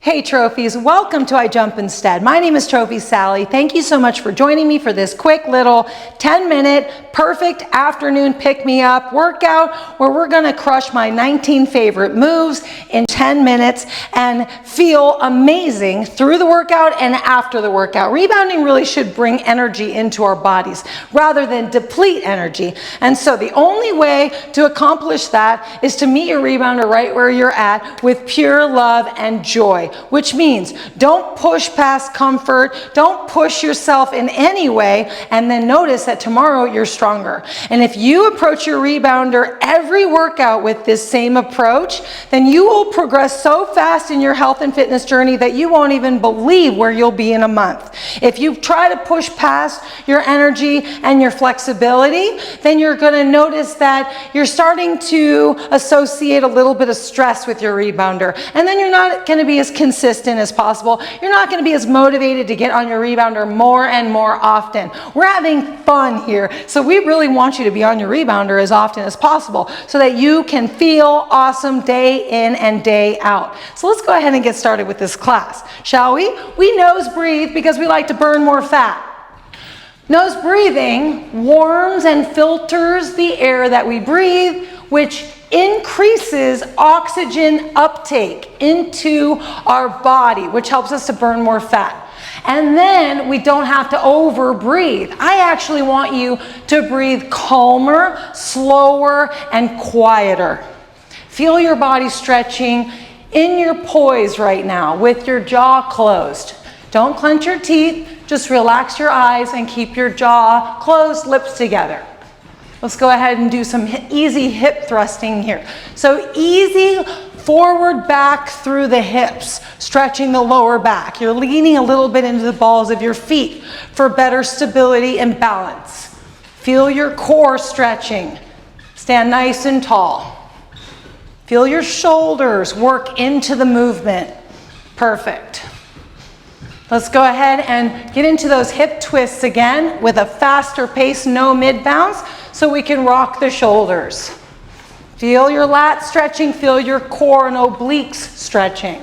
Hey Trophies, welcome to I Jump Instead. My name is Trophy Sally. Thank you so much for joining me for this quick little 10-minute perfect afternoon pick-me-up workout where we're gonna crush my 19 favorite moves in 10 minutes and feel amazing through the workout and after the workout. Rebounding really should bring energy into our bodies rather than deplete energy. And so the only way to accomplish that is to meet your rebounder right where you're at with pure love and joy. Which means don't push past comfort, don't push yourself in any way, and then notice that tomorrow you're stronger. And if you approach your rebounder every workout with this same approach, then you will progress so fast in your health and fitness journey that you won't even believe where you'll be in a month. If you try to push past your energy and your flexibility, then you're gonna notice that you're starting to associate a little bit of stress with your rebounder, and then you're not gonna be as consistent as possible. You're not going to be as motivated to get on your rebounder more and more often. We're having fun here, so we really want you to be on your rebounder as often as possible so that you can feel awesome day in and day out. So let's go ahead and get started with this class, shall we? We nose breathe because we like to burn more fat. Nose breathing warms and filters the air that we breathe, which increases oxygen uptake into our body, which helps us to burn more fat. And then we don't have to over breathe. I actually want you to breathe calmer, slower, and quieter. Feel your body stretching in your poise right now with your jaw closed. Don't clench your teeth, just relax your eyes and keep your jaw closed, lips together. Let's go ahead and do some easy hip thrusting here. So easy forward back through the hips, stretching the lower back. You're leaning a little bit into the balls of your feet for better stability and balance. Feel your core stretching. Stand nice and tall. Feel your shoulders work into the movement. Perfect. Let's go ahead and get into those hip twists again with a faster pace, no mid-bounce, so we can rock the shoulders. Feel your lats stretching, feel your core and obliques stretching.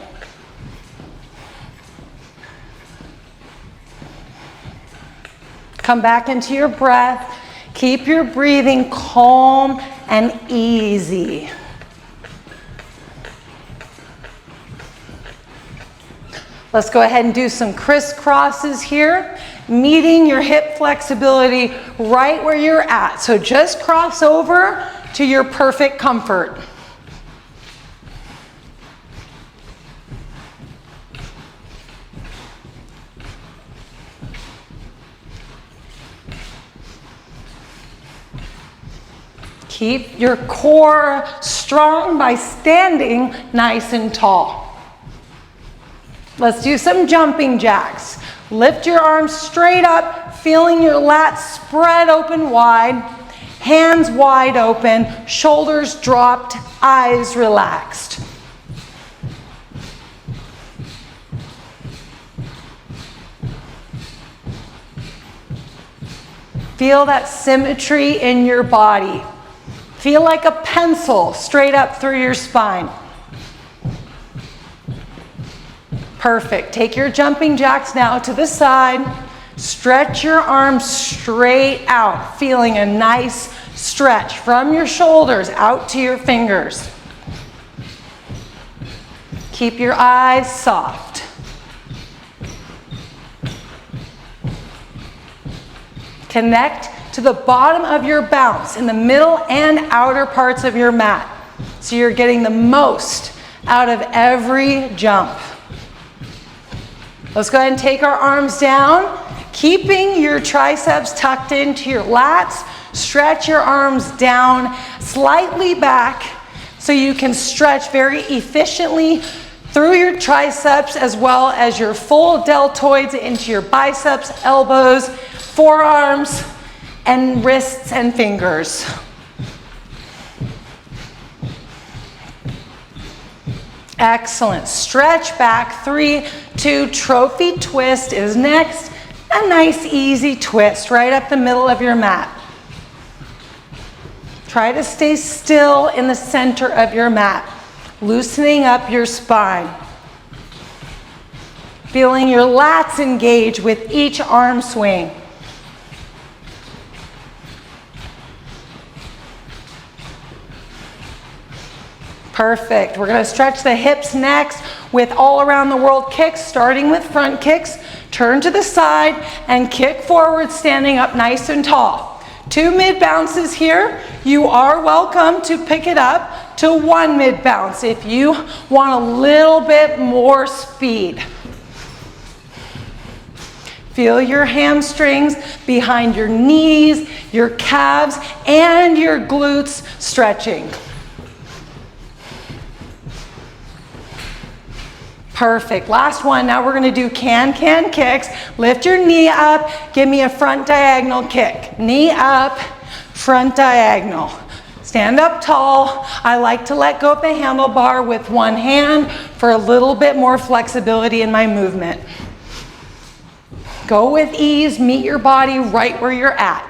Come back into your breath. Keep your breathing calm and easy. Let's go ahead and do some crisscrosses here, meeting your hip flexibility right where you're at. So just cross over to your perfect comfort. Keep your core strong by standing nice and tall. Let's do some jumping jacks. Lift your arms straight up, feeling your lats spread open wide, hands wide open, shoulders dropped, eyes relaxed. Feel that symmetry in your body. Feel like a pencil straight up through your spine. Perfect. Take your jumping jacks now to the side. Stretch your arms straight out, feeling a nice stretch from your shoulders out to your fingers. Keep your eyes soft. Connect to the bottom of your bounce in the middle and outer parts of your mat, so you're getting the most out of every jump. Let's go ahead and take our arms down, keeping your triceps tucked into your lats. Stretch your arms down slightly back so you can stretch very efficiently through your triceps as well as your full deltoids into your biceps, elbows, forearms, and wrists and fingers. Excellent. Stretch back. 3, 2, trophy twist is next. A nice easy twist right up the middle of your mat. Try to stay still in the center of your mat, loosening up your spine. Feeling your lats engage with each arm swing. Perfect. We're going to stretch the hips next with all around the world kicks, starting with front kicks. Turn to the side and kick forward, standing up nice and tall. 2 mid bounces here. You are welcome to pick it up to 1 mid bounce if you want a little bit more speed. Feel your hamstrings behind your knees, your calves, and your glutes stretching. Perfect. Last one. Now we're going to do can-can kicks. Lift your knee up. Give me a front diagonal kick. Knee up, front diagonal. Stand up tall. I like to let go of the handlebar with one hand for a little bit more flexibility in my movement. Go with ease. Meet your body right where you're at.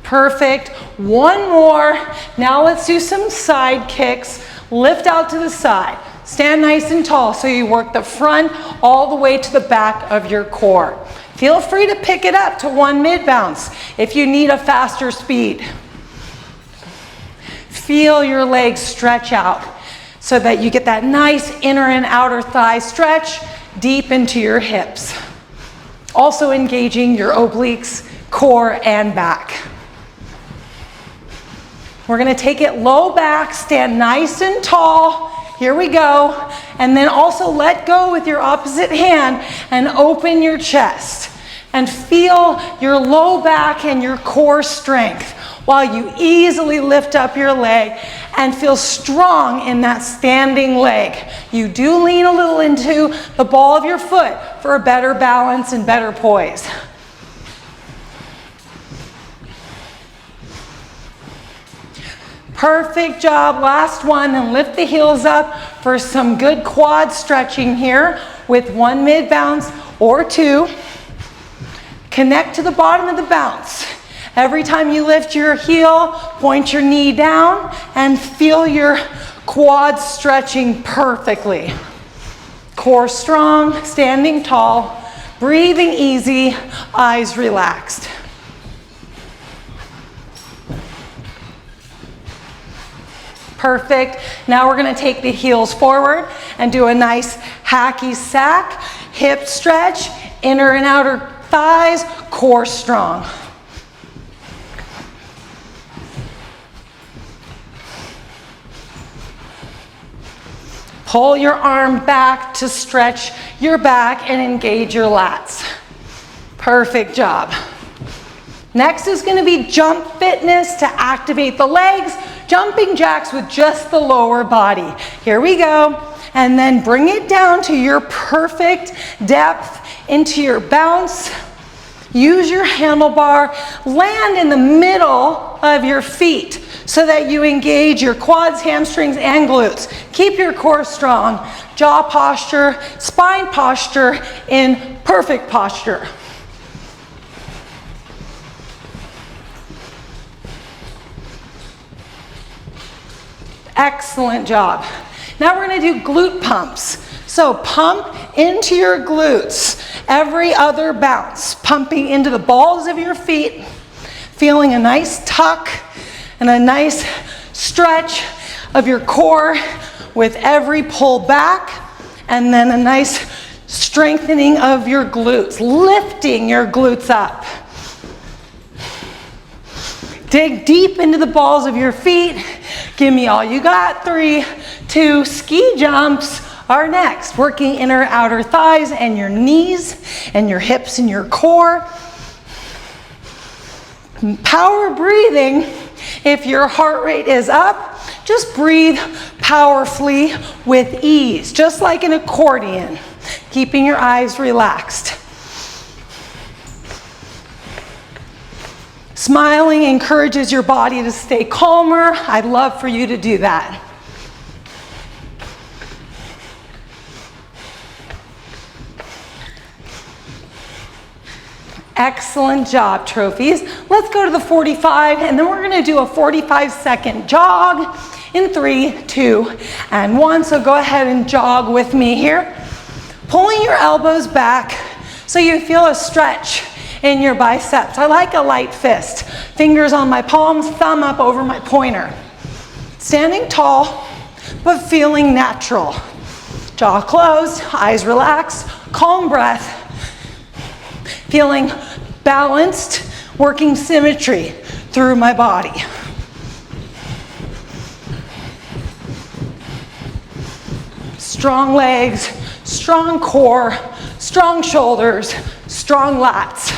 Perfect. One more. Now let's do some side kicks. Lift out to the side. Stand nice and tall so you work the front all the way to the back of your core. Feel free to pick it up to 1 mid bounce if you need a faster speed. Feel your legs stretch out so that you get that nice inner and outer thigh stretch deep into your hips. Also engaging your obliques, core, and back. We're going to take it low back, stand nice and tall. Here we go. And then also let go with your opposite hand and open your chest. And feel your low back and your core strength while you easily lift up your leg and feel strong in that standing leg. You do lean a little into the ball of your foot for a better balance and better poise. Perfect job. Last one, and lift the heels up for some good quad stretching here with 1 mid bounce or 2. Connect to the bottom of the bounce. Every time you lift your heel, point your knee down and feel your quads stretching perfectly. Core strong, standing tall, breathing easy, eyes relaxed. Perfect. Now we're going to take the heels forward and do a nice hacky sack, hip stretch, inner and outer thighs, core strong. Pull your arm back to stretch your back and engage your lats. Perfect job. Next is going to be jump fitness to activate the legs. Jumping jacks with just the lower body. Here we go. And then bring it down to your perfect depth into your bounce. Use your handlebar. Land in the middle of your feet so that you engage your quads, hamstrings, and glutes. Keep your core strong. Jaw posture, spine posture in perfect posture. Excellent job. Now we're going to do glute pumps. So pump into your glutes every other bounce, pumping into the balls of your feet, feeling a nice tuck and a nice stretch of your core with every pull back, and then a nice strengthening of your glutes, lifting your glutes up. Dig deep into the balls of your feet. Give me all you got. 3, 2, ski jumps are next. Working inner outer thighs and your knees and your hips and your core. Power breathing. If your heart rate is up, just breathe powerfully with ease, just like an accordion, keeping your eyes relaxed. Smiling encourages your body to stay calmer. I'd love for you to do that. Excellent job, trophies. Let's go to the 45, and then we're gonna do a 45-second jog in 3, 2, and 1. So go ahead and jog with me here. Pulling your elbows back so you feel a stretch in your biceps. I like a light fist. Fingers on my palms, thumb up over my pointer. Standing tall, but feeling natural. Jaw closed, eyes relaxed, calm breath. Feeling balanced, working symmetry through my body. Strong legs, strong core, strong shoulders, strong lats.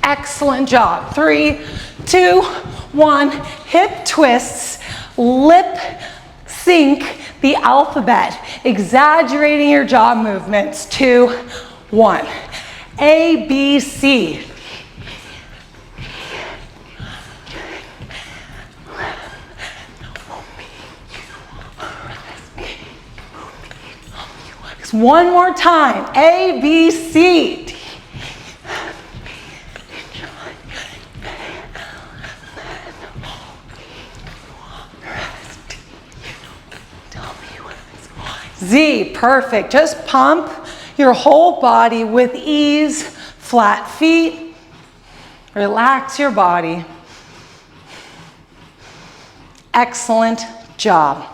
Excellent job. 3, 2, 1. Hip twists, lip sync the alphabet, exaggerating your jaw movements. 2, 1. A, B, C. One more time. A, B, C. Z, perfect. Just pump your whole body with ease, flat feet. Relax your body. Excellent job.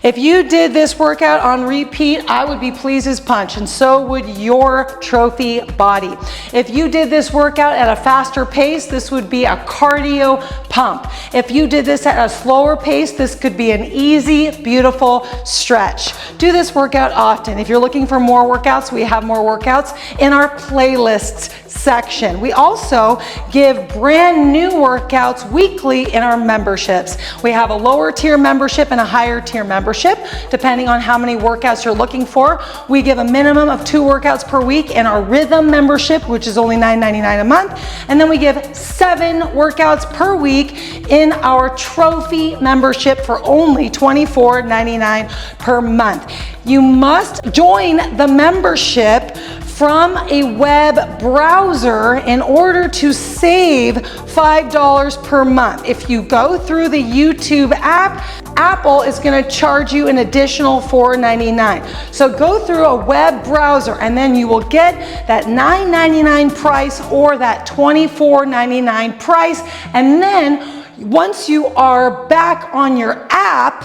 If you did this workout on repeat, I would be pleased as punch, and so would your trophy body. If you did this workout at a faster pace, this would be a cardio pump. If you did this at a slower pace, this could be an easy, beautiful stretch. Do this workout often. If you're looking for more workouts, we have more workouts in our playlists section. We also give brand new workouts weekly in our memberships. We have a lower tier membership and a higher tier membership, depending on how many workouts you're looking for. We give a minimum of 2 workouts per week in our rhythm membership, which is only $9.99 a month. And then we give 7 workouts per week in our trophy membership for only $24.99 per month. You must join the membership from a web browser in order to save $5 per month. If you go through the YouTube app, Apple is going to charge you an additional $4.99. So go through a web browser and then you will get that $9.99 price or that $24.99 price. And then once you are back on your app,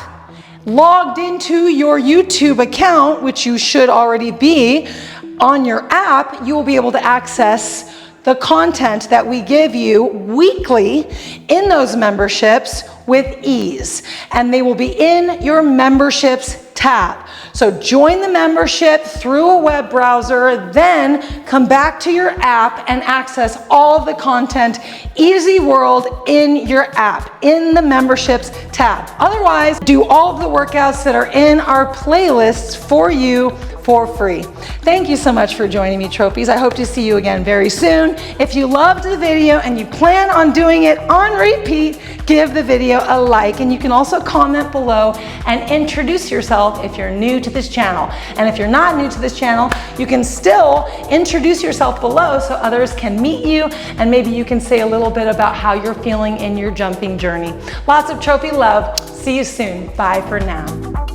logged into your YouTube account, which you should already be on your app, you will be able to access the content that we give you weekly in those memberships with ease. And they will be in your memberships tab. So join the membership through a web browser, then come back to your app and access all of the content, Easy World, in your app, in the memberships tab. Otherwise, do all of the workouts that are in our playlists for you for free. Thank you so much for joining me, trophies. I hope to see you again very soon. If you loved the video and you plan on doing it on repeat, give the video a like, and you can also comment below and introduce yourself if you're new to this channel. And if you're not new to this channel, you can still introduce yourself below so others can meet you, and maybe you can say a little bit about how you're feeling in your jumping journey. Lots of trophy love. See you soon. Bye for now.